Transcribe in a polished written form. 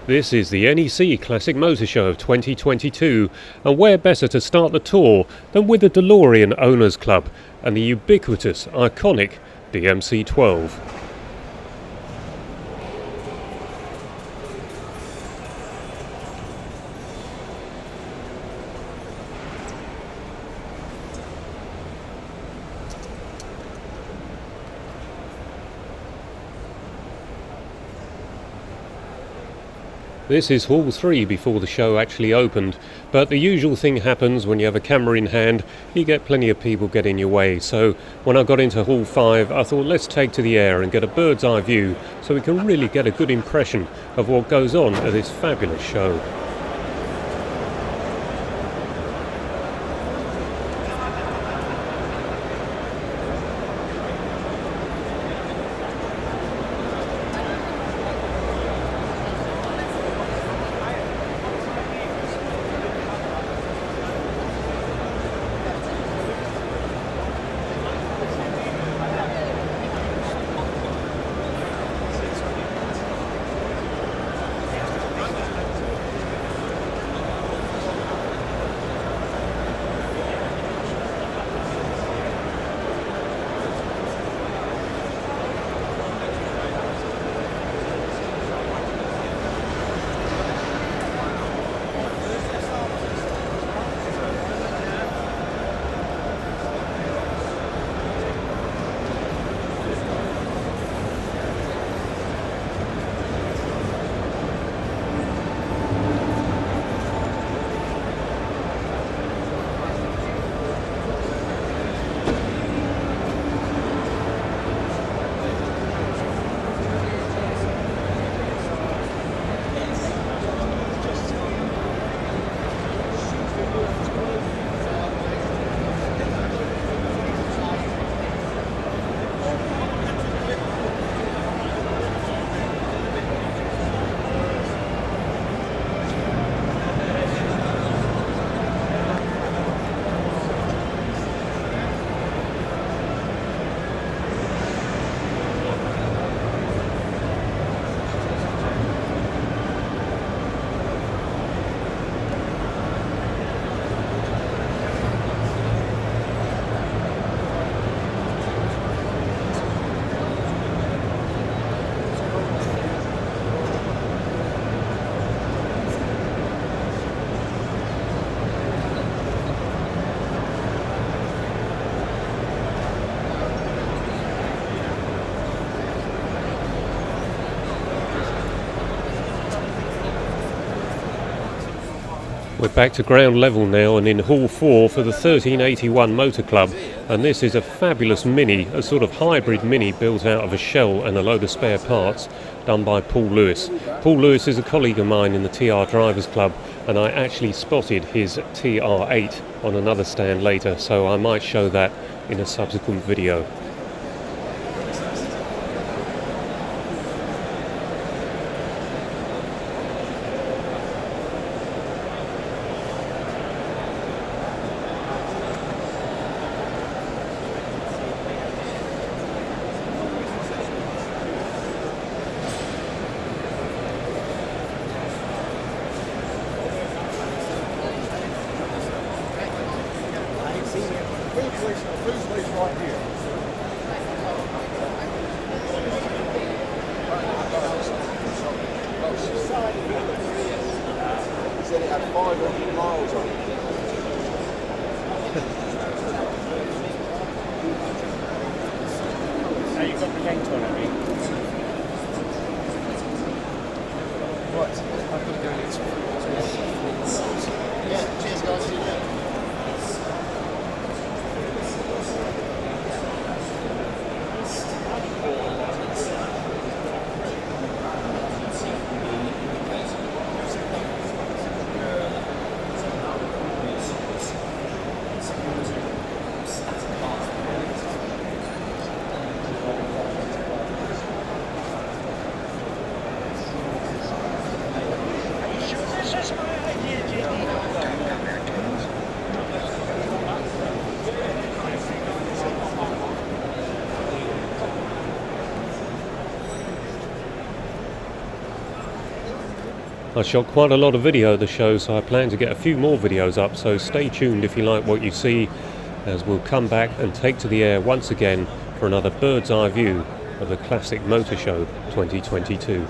This is the NEC Classic Motor Show of 2022, and where better to start the tour than with the DeLorean Owners Club and the ubiquitous, iconic DMC-12. This is Hall 3 before the show actually opened, but the usual thing happens when you have a camera in hand. You get plenty of people get in your way, so when I got into Hall 5 I thought let's take to the air and get a bird's eye view so we can really get a good impression of what goes on at this fabulous show. We're back to ground level now and in Hall 4 for the 1381 Motor Club, and this is a fabulous Mini, a sort of hybrid Mini built out of a shell and a load of spare parts, done by Paul Lewis. Paul Lewis is a colleague of mine in the TR Drivers Club, and I actually spotted his TR8 on another stand later, so I might show that in a subsequent video. Please right here. He said it had 500 miles on it. Now you've got the paint on, have you? Right, I've got to go and get yeah, cheers guys. I shot quite a lot of video of the show, so I plan to get a few more videos up, so stay tuned if you like what you see, as we'll come back and take to the air once again for another bird's eye view of the Classic Motor Show 2022.